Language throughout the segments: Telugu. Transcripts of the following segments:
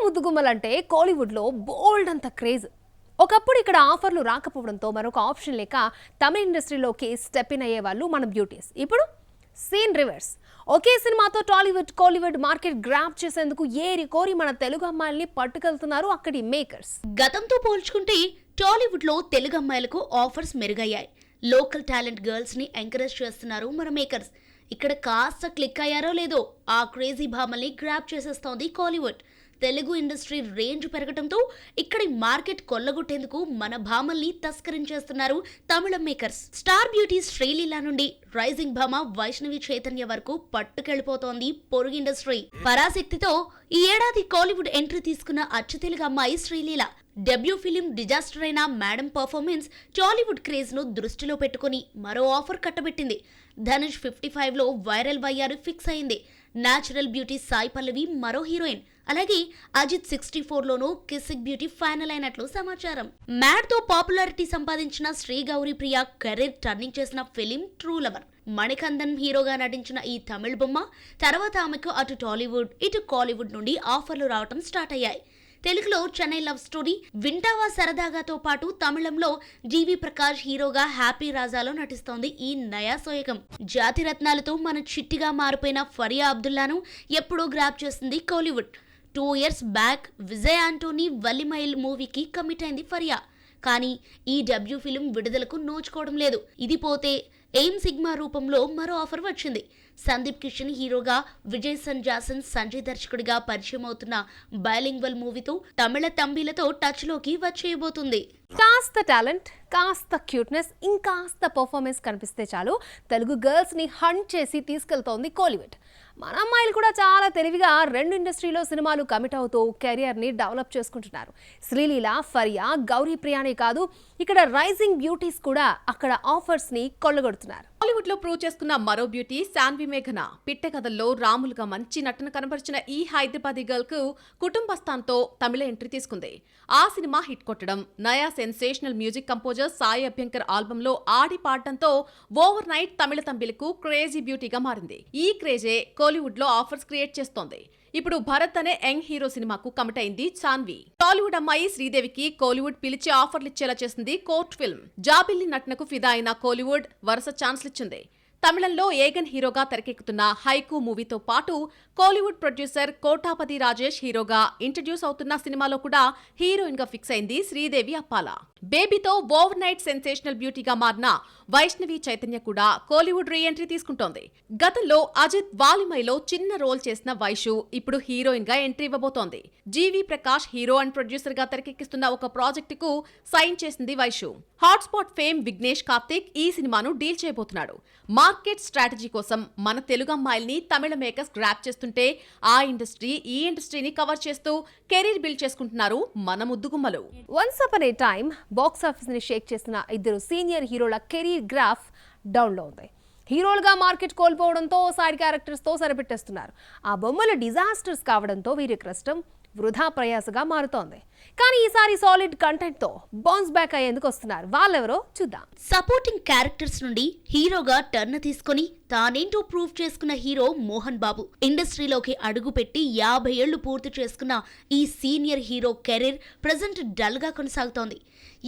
ముద్దుగుమ్మలంటే కోలీవుడ్లో బోల్డ్ అంత క్రేజ్. ఒకప్పుడు ఇక్కడ ఆఫర్లు రాకపోవడంతో మరొక ఆప్షన్ లేక తమిళ ఇండస్ట్రీలోకి స్టెప్ ఇన్ అయ్యే వాళ్ళు మన బ్యూటీస్. ఇప్పుడు సీన్ రివర్స్. ఒకే సినిమాతో టాలీవుడ్ కోలీవుడ్ మార్కెట్ గ్రాప్ చేసేందుకు ఏరి కోరి మన తెలుగు అమ్మాయిల్ని పట్టుకెళ్తున్నారు అక్కడి మేకర్స్. గతంతో పోల్చుకుంటే టాలీవుడ్ లో తెలుగు అమ్మాయిలకు ఆఫర్స్ మెరుగయ్యాయి. లోకల్ టాలెంట్ గర్ల్స్ ని ఎంకరేజ్ చేస్తున్నారు మన మేకర్స్. ఇక్కడ కాస్త క్లిక్ అయ్యారో లేదో ఆ క్రేజీ భామల్ని గ్రాప్ చేసేస్తోంది కోలీవుడ్. తెలుగు ఇండస్ట్రీ రేంజ్ పెరగడంతో ఇక్కడి మార్కెట్ కొల్లగొట్టేందుకు మన భామల్ని తస్కరించేస్తున్నారు తమిళ మేకర్స్. స్టార్ బ్యూటీ శ్రీలీల నుండి రైజింగ్ భామ వైష్ణవి చైతన్య వరకు పట్టుకెళ్లిపోతోంది పొరుగు ఇండస్ట్రీ. పరాశక్తితో ఈ ఏడాది కోలీవుడ్ ఎంట్రీ తీసుకున్న అచ్చు తెలుగు అమ్మాయి శ్రీలీల. డెబ్యూ ఫిలిం డిజాస్టర్ అయిన మేడం పర్ఫార్మెన్స్ టాలీవుడ్ క్రేజ్ ను దృష్టిలో పెట్టుకుని మరో ఆఫర్ కట్టబెట్టింది. ధనుష్ 55లో వైరల్ అయ్యారు ఫిక్స్ అయింది. న్యాచురల్ బ్యూటీ సాయి పల్లవి మరో హీరోయిన్. అలాగే అజిత్ 64లోనూ కిసిక్ బ్యూటీ ఫైనల్ అయినట్లు సమాచారం. మ్యాడ్ తో పాపులారిటీ సంపాదించిన శ్రీ గౌరీ ప్రియ కెరీర్ టర్నింగ్ చేసిన ఫిలిం ట్రూ లవర్. మణికందన్ హీరోగా నటించిన ఈ తమిళ బొమ్మ తర్వాత ఆమెకు అటు టాలీవుడ్ ఇటు కోలీవుడ్ నుండి ఆఫర్లు రావటం స్టార్ట్ అయ్యాయి. తెలుగులో చెన్నై లవ్ స్టోరీ, వింటావా సరదాగాతో పాటు తమిళంలో జీవి ప్రకాష్ హీరోగా హ్యాపీ రాజాలో నటిస్తోంది ఈ నయా సోయగం. జాతి రత్నాలతో మన చిట్టిగా మారిపోయిన ఫరియా అబ్దుల్లాను ఎప్పుడూ గ్రాప్ చేసింది కోలీవుడ్. 2 years బ్యాక్ విజయ్ ఆంటోనీ వల్లిమైల్ మూవీకి కమిట్ అయింది ఫరియా. కానీ ఈ డెబ్యూ ఫిలిం విడుదలకు నోచుకోవడం లేదు. ఇది పోతే ఎయిమ్ సిగ్మా రూపంలో మరో ఆఫర్ వచ్చింది. సందీప్ కిషన్ హీరోగా, విజయ్ సంజాసన్ సంజయ్ దర్శకుడిగా పరిచయం అవుతున్న బైలింగ్వల్ మూవీతో తమిళ తంబిలతో టచ్ లోకి వచ్చేయబోతుంది. కాస్త టాలెంట్, కాస్త క్యూట్నెస్, ఇంకాస్త పర్ఫార్మెన్స్ కనిపిస్తే చాలు తెలుగు గర్ల్స్ ని హంట్ చేసి తీసుకెళ్తోంది కోలీవుడ్. మన అమ్మాయిలు కూడా చాలా తెలివిగా రెండు ఇండస్ట్రీలో సినిమాలు కమిట్ అవుతూ కెరియర్ ని డెవలప్ చేసుకుంటున్నారు. శ్రీలీల, ఫరియా, గౌరీ ప్రియానే కాదు, ఇక్కడ రైజింగ్ బ్యూటీస్ కూడా అక్కడ ఆఫర్స్ ని కొల్లగొడుతున్నారు. బాలీవుడ్ లో ప్రూవ్ చేసుకున్న మరో బ్యూటీ శాన్వి మేఘన. పిట్ట కథల్లో రాములుగా మంచి నటన కనబరిచిన ఈ హైదరాబాదీ గర్ల్ కు కుటుంబస్థాన్తో తమిళ ఎంట్రీ తీసుకుంది. ఆ సినిమా హిట్ కొట్టడం, నయా sensational music composer Sai Abhyankar album లో ఆడి పాడటంతో ఓవర్ నైట్ తమిళ తంబిలకు క్రేజీ బ్యూటీగా మారింది. ఈ క్రేజే కోలీవుడ్ లో ఆఫర్స్ క్రియేట్ చేస్తోంది. ఇప్పుడు భరత్ అనే యంగ్ హీరో సినిమాకు కమిట్ అయింది శాన్వి. టాలీవుడ్ అమ్మాయి శ్రీదేవికి కోలీవుడ్ పిలిచి ఆఫర్లు ఇచ్చేలా చేసింది కోర్ట్ ఫిల్మ్. జాబిల్లి నటనకు ఫిదా అయిన కోలీవుడ్ వరుస ఛాన్స్లు ఇచ్చింది. తమిళంలో ఏగన్ హీరోగా తెరకెక్కుతున్న హైకు మూవీతో పాటు కోలీవుడ్ ప్రొడ్యూసర్ కోటాపతి రాజేష్ హీరోగా ఇంట్రడ్యూస్ అవుతున్న సినిమాలో కూడా హీరోయిన్ గా ఫిక్స్ అయింది శ్రీదేవి అప్పాల. బేబీతో ఓవర్ నైట్ సెన్సేషనల్ బ్యూటీగా మారిన వైష్ణవి చైతన్య కూడా కోలీవుడ్ రీ ఎంట్రీ తీసుకుంటోంది. గతంలో అజిత్ వాలిమైలో చిన్న రోల్ చేసిన వైషు ఇప్పుడు హీరోయిన్ గా ఎంట్రీ ఇవ్వబోతోంది. జీవి ప్రకాష్ హీరో అండ్ ప్రొడ్యూసర్ గా తెరకెక్కిస్తున్న ఒక ప్రాజెక్టుకు సైన్ చేసింది వైషు. హాట్స్పాట్ ఫేమ్ విఘ్నేష్ కార్తిక్ ఈ సినిమాను డీల్ చేయబోతున్నాడు. మార్కెట్ స్ట్రాటజీ కోసం మన తెలుగు అమ్మాయిల్ని తమిళ మేకర్స్ గ్రాప్ చేస్తుంటే ఆ ఇండస్ట్రీ ఈ ఇండస్ట్రీని కవర్ చేస్తూ కెరీర్ బిల్డ్ చేసుకుంటున్నారు మన ముద్దుగుమ్మలు. Once upon a time box office ని షేక్ చేసిన ఇద్దరు సీనియర్ హీరోల కెరీర్ గ్రాఫ్ డౌన్ లో ఉంది. హీరోలుగా మార్కెట్ కోల్పోవడంతో సైడ్ క్యారెక్టర్స్ తో సరిపెట్టేస్తున్నారు. ఆ బొమ్మలు డిజాస్టర్స్ కావడంతో వీరి కష్టం వృధా ప్రయాసగా మారుతోంది. కానీ ఈసారి సాలిడ్ కంటెంట్ తో బౌన్స్ బ్యాక్ అయ్యేందుకు వస్తున్నారు. వాళ్ళెవరో చూద్దాం. సపోర్టింగ్ క్యారెక్టర్స్ నుండి హీరోగా టర్న్ తీసుకుని తానేంటో ప్రూవ్ చేసుకున్న హీరో మోహన్ బాబు. ఇండస్ట్రీలోకి అడుగుపెట్టి 50 ఏళ్లు పూర్తి చేసుకున్న ఈ senior hero career present dull గా కొనసాగుతోంది.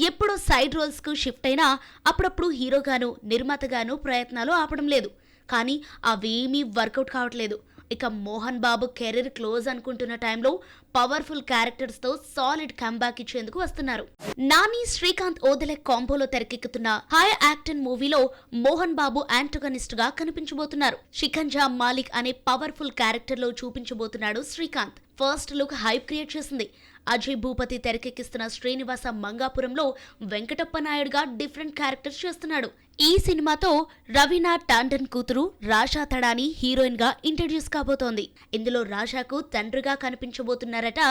ఎప్పుడో సైడ్ రోల్స్ కు షిఫ్ట్ అయినా అప్పుడప్పుడు హీరోగాను నిర్మాతగాను ప్రయత్నాలు ఆపడం లేదు. కానీ అవేమీ వర్కౌట్ కావట్లేదు. ఇక మోహన్ బాబు కెరీర్ క్లోజ్ అనుకుంటున్న టైంలో పవర్ఫుల్ క్యారెక్టర్స్ తో సాలిడ్ కంబ్యాక్ ఇచ్చేందుకు వస్తున్నారు. నాని శ్రీకాంత్ ఓదెలే కాంబోలో తెరకెక్కుతున్న హై యాక్టన్ మూవీలో మోహన్ బాబు యాంటగనిస్ట్ గా కనిపించబోతున్నారు. షికంజా మాలిక్ అనే పవర్ఫుల్ క్యారెక్టర్ లో చూపించబోతున్నాడు Srikanth. First look hype create చేసింది. అజయ్ భూపతి తెరకెక్కిస్తున్న శ్రీనివాస మంగాపురంలో వెంకటప్ప నాయుడుగా డిఫరెంట్ క్యారెక్టర్స్ చేస్తున్నాడు. ఈ సినిమాతో రవీనా టాండన్ కూతురు రాషా తడాని హీరోయిన్ గా ఇంట్రడ్యూస్ కాబోతోంది. ఇందులో రాషాకు తండ్రిగా కనిపించబోతున్నారట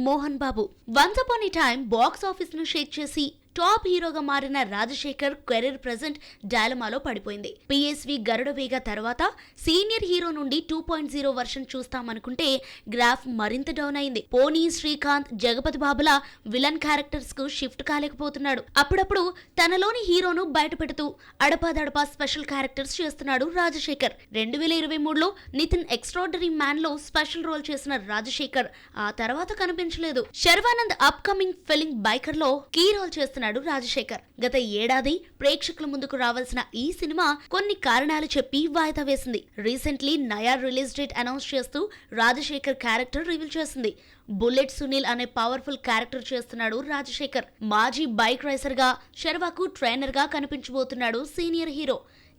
Mohan Babu. Once upon a time box office ను షేక్ చేసి టాప్ హీరోగా మారిన రాజశేఖర్ కెరీర్ ప్రెజెంట్ డైలమాలో పడిపోయింది. పిఎస్వి గరుడవేగ తర్వాత సీనియర్ హీరో నుండి 2.0 వర్షన్ చూస్తామనుకుంటే గ్రాఫ్ మరింత డౌన్ అయింది. పోనీ శ్రీకాంత్ జగపతి బాబుల విలన్ క్యారెక్టర్స్ కు షిఫ్ట్ కాలేకపోతున్నాడు. అప్పుడప్పుడు తనలోని హీరోను బయటపెడుతూ అడపాదడపా స్పెషల్ క్యారెక్టర్స్ చేస్తున్నాడు రాజశేఖర్. 2023లో నితిన్ ఎక్స్ట్రార్డనరీ మ్యాన్ లో స్పెషల్ రోల్ చేసిన రాజశేఖర్ ఆ తర్వాత కనిపించలేదు. Sharwanand up coming film biker లో కీ రోల్ చేస్తున్నాడు రాజశేఖర్. గత ఏడాది ప్రేక్షకుల ముందుకు రావాల్సిన ఈ సినిమా కొన్ని కారణాలు చెప్పి వాయిదా వేసింది. రీసెంట్లీ నయా రిలీజ్ డేట్ అనౌన్స్ చేస్తూ రాజశేఖర్ క్యారెక్టర్ రివీల్ చేసింది. బుల్లెట్ సునీల్ అనే పవర్ఫుల్ క్యారెక్టర్ చేస్తున్నాడు రాజశేఖర్. మాజీ బైక్ రైసర్ గా శర్వాకు ట్రైనర్ గా కనిపించబోతున్నాడు సీనియర్ హీరో.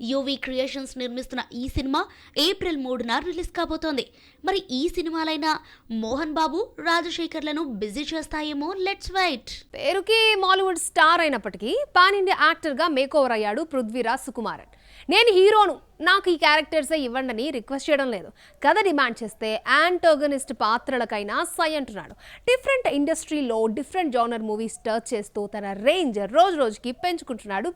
యూవీ క్రియేషన్స్ నిర్మిస్తున్న ఈ సినిమా ఏప్రిల్ 3న రిలీజ్ కాబోతోంది. మరి ఈ సినిమాలైనా Mohan Babu రాజశేఖర్లను busy చేస్తాయేమో, let's wait. పేరుకి మాలీవుడ్ స్టార్ అయినప్పటికీ పాన్ ఇండియా యాక్టర్గా మేకోవర్ అయ్యాడు పృథ్వీరాజ్ సుకుమారన్. నేను హీరోను, నాకు ఈ క్యారెక్టర్సే ఇవ్వండి రిక్వెస్ట్ చేయడం లేదు. కథ డిమాండ్ చేస్తే యాంటోగనిస్ట్ పాత్రలకైనా సై అంటున్నాడు. డిఫరెంట్ ఇండస్ట్రీలో డిఫరెంట్ జానర్ మూవీస్ టచ్ చేస్తూ తన రేంజ్ రోజు రోజుకి పెంచుకుంటున్నాడు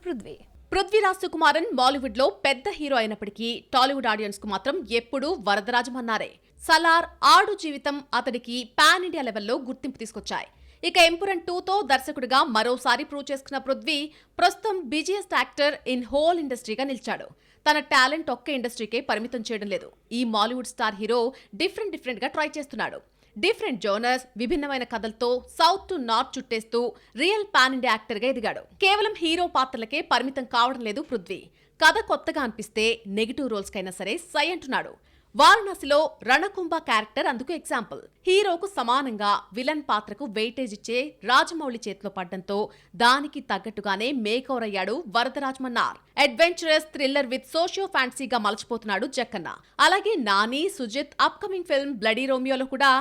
పృథ్వీరాజ్ సుకుమారన్ బాలీవుడ్ లో పెద్ద హీరో అయినప్పటికీ టాలీవుడ్ ఆడియన్స్ కు మాత్రం ఎప్పుడూ వరదరాజమన్నారే. సలార్, ఆడు జీవితం అతడికి పాన్ ఇండియా లెవెల్లో గుర్తింపు తీసుకొచ్చాయి. ఇక ఎంపురన్ 2తో దర్శకుడిగా మరోసారి ప్రూవ్ చేసుకున్న పృథ్వీ ప్రస్తుతం బిజియెస్ట్ యాక్టర్ ఇన్ హోల్ ఇండస్ట్రీగా నిలిచాడు. తన టాలెంట్ ఒక్క ఇండస్ట్రీకే పరిమితం చేయడం లేదు. ఈ మాలీవుడ్ స్టార్ హీరో డిఫరెంట్ గా ట్రై చేస్తున్నాడు. డిఫరెంట్ జోనర్స్, విభిన్నమైన కథలతో సౌత్ టు నార్త్ చుట్టేస్తూ రియల్ పాన్ ఇండియా యాక్టర్ గా ఎదిగాడు. కేవలం హీరో పాత్రలకే పరిమితం కావడం లేదు పృథ్వీ. కథ కొత్తగా అనిపిస్తే నెగిటివ్ రోల్స్ కైనా సరే సై అంటున్నాడు. వారణాసిలో రణకుంభ క్యారెక్టర్ అందుకు ఎగ్జాంపుల్. హీరోకు సమానంగా విలన్ పాత్రకు వెయిటేజ్ ఇచ్చే రాజమౌళి చేతిలో పడ్డంతో దానికి తగ్గట్టుగానే మేకవర్ అయ్యాడు Varadarajamannar. Adventurous thriller with socio ఫ్యాంటసీగా మలచిపోతున్నాడు జక్కన్న. అలాగే Nani, Sujeeth upcoming film bloody రోమియోలో కూడా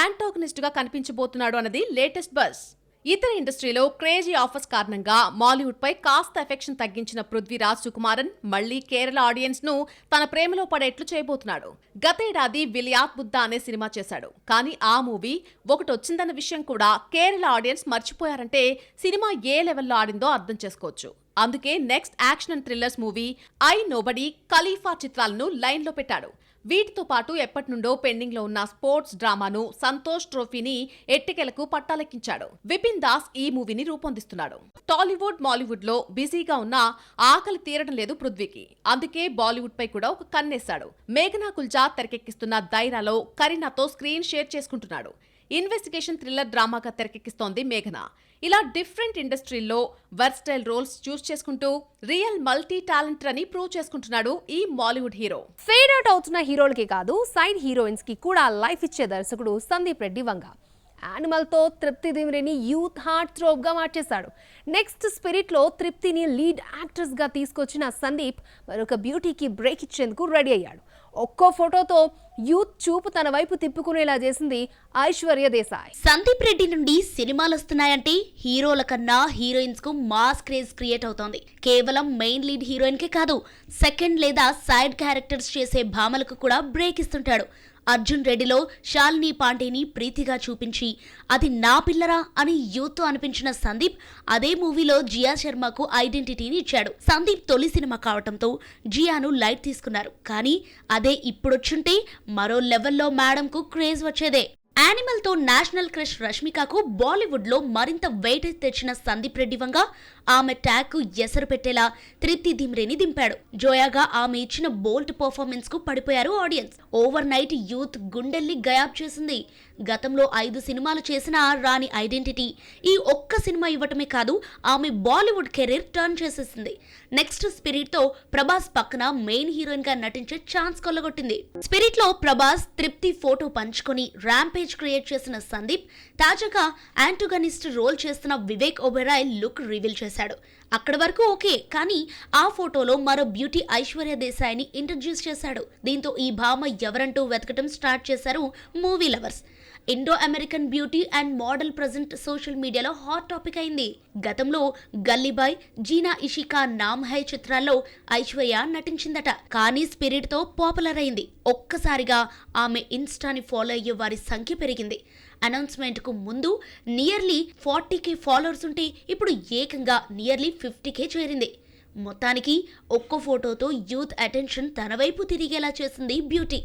యాంటోగనిస్ట్ గా కనిపించబోతున్నాడు అన్నది లేటెస్ట్ బజ్. ఇతర ఇండస్ట్రీలో క్రేజీ ఆఫర్స్ కారణంగా మాలీవుడ్ పై కాస్త ఎఫెక్షన్ తగ్గించిన పృథ్వీరాజ్ సుకుమారన్ మళ్లీ కేరళ ఆడియన్స్ ను తన ప్రేమలో పడేట్లు చేయబోతున్నాడు. గతేడాది విలియాత్ బుద్ధ అనే సినిమా చేశాడు. కానీ ఆ మూవీ ఒకటొచ్చిందన్న విషయం కూడా కేరళ ఆడియన్స్ మర్చిపోయారంటే సినిమా ఏ లెవెల్లో ఆడిందో అర్థం చేసుకోవచ్చు. అందుకే next action and thrillers movie I nobody, Khalifa చిత్రాలను లైన్ లో పెట్టాడు. వీటితో పాటు ఎప్పటి నుండో పెండింగ్ లో ఉన్న స్పోర్ట్స్ డ్రామాను సంతోష్ ట్రోఫీని ఎట్టికెలకు పట్టాలెక్కించాడు. విపిన్ దాస్ ఈ మూవీని రూపొందిస్తున్నాడు. టాలీవుడ్, మాలీవుడ్ లో బిజీగా ఉన్న ఆకలి తీరడం లేదు పృథ్వీకి. అందుకే బాలీవుడ్ పై కూడా ఒక కన్నేశాడు. మేఘనా గుల్జా తెరకెక్కిస్తున్న దైరాలో కరీనాతో స్క్రీన్ షేర్ చేసుకుంటున్నాడు. ఇన్వెస్టిగేషన్ థ్రిల్లర్ డ్రామాగా తెరకెక్కిస్తోంది మేఘనా. ఇలా డిఫరెంట్ ఇండస్ట్రీల్లో వర్స్టైల్ రోల్స్ చూస్ చేసుకుంటూ రియల్ మల్టీ టాలెంటర్ అని ప్రూవ్ చేసుకుంటున్నాడు ఈ మాలీవుడ్ హీరో. ఫేడ్ అవుట్ అవుతున్న హీరోలకి కాదు, సైడ్ హీరోయిన్స్ కి కూడా లైఫ్ ఇచ్చే దర్శకుడు సందీప్ రెడ్డి వంగ. యానిమల్తో తృప్తి దిమిరిని యూత్ హార్ట్ థ్రోప్ గా మార్చేశాడు. నెక్స్ట్ స్పిరిట్ లో తృప్తిని లీడ్ యాక్ట్రెస్ గా తీసుకొచ్చిన సందీప్ మరొక బ్యూటీకి బ్రేక్ ఇచ్చేందుకు రెడీ అయ్యాడు. ఒక్కో ఫోటోతో యూత్ చూపు తన వైపు తిప్పుకునేలా చేసింది ఐశ్వర్య దేశాయ్. సందీప్ రెడ్డి నుండి సినిమాలు వస్తున్నాయంటే హీరోల కన్నా హీరోయిన్స్ కు మాస్ క్రేజ్ క్రియేట్ అవుతోంది. కేవలం మెయిన్ లీడ్ హీరోయిన్ కే కాదు, సెకండ్ లేదా సైడ్ క్యారెక్టర్స్ చేసే భామలకు కూడా బ్రేక్ ఇస్తుంటాడు. అర్జున్ రెడ్డిలో శాలిని పాండేని ప్రీతిగా చూపించి అది నా పిల్లరా అని యూత్ తో అనిపించిన సందీప్ అదే మూవీలో జియా శర్మకు ఐడెంటిటీని ఇచ్చాడు. సందీప్ తొలి సినిమా కావటంతో జియాను లైట్ తీసుకున్నారు. కానీ అదే ఇప్పుడొచ్చుంటే మరో లెవెల్లో మేడంకు క్రేజ్ వచ్చేదే. యానిమల్ తో నేషనల్ క్రష్ రష్మికకు బాలీవుడ్ లో మరింత వెయిటేజ్ తెచ్చిన సందీప్ రెడ్డి వంగ ఆమె ట్యాగ్ కు ఎసరు పెట్టేలా తృప్తి దిమ్రేని దింపాడు. జోయాగా ఆమె ఇచ్చిన బోల్డ్ పర్ఫార్మెన్స్ కు పడిపోయారు ఆడియన్స్. ఓవర్ నైట్ యూత్ గుండెల్ని గయాబ్ చేసింది. గతంలో 5 సినిమాలు చేసిన రాణి ఐడెంటిటీ ఈ ఒక్క సినిమా ఇవ్వటమే కాదు, ఆమె బాలీవుడ్ కెరీర్ టర్న్ చేసేసింది. నెక్స్ట్ స్పిరిట్ తో ప్రభాస్ పక్కన మెయిన్ హీరోయిన్ గా నటించే ఛాన్స్ కొల్లగొట్టింది. స్పిరిట్ లో ప్రభాస్ తృప్తి ఫోటో పంచుకొని ర్యాంపేజ్ క్రియేట్ చేసిన సందీప్ తాజాగా యాంటోగనిస్ట్ రోల్ చేస్తున్న వివేక్ ఒబెరాయ్ లుక్ రివీల్ చేశాడు. అక్కడి వరకు ఓకే, కానీ ఆ ఫోటోలో మరో బ్యూటీ ఐశ్వర్య దేశాయ్ని ఇంట్రడ్యూస్ చేశాడు. దీంతో ఈ భామ ఎవరంటూ వెతకటం స్టార్ట్ చేశారు movie lovers. Indo American beauty and model present social మీడియాలో హాట్ టాపిక్ అయింది. గతంలో గల్లీబాయ్, జీనా ఇషికా, నామ్ హై చిత్రాల్లో ఐశ్వర్య నటించిందట. కానీ స్పిరిట్ తో పాపులర్ అయింది. ఒక్కసారిగా ఆమె ఇన్స్టాని ఫాలో అయ్యే వారి సంఖ్య పెరిగింది. అనౌన్స్మెంట్ కు ముందు నియర్లీ 40K ఫాలోవర్స్ ఉంటే ఇప్పుడు ఏకంగా నియర్లీ 50K చేరింది. మొత్తానికి ఒక్కో ఫోటోతో యూత్ అటెన్షన్ తన వైపు తిరిగేలా చేసింది బ్యూటీ.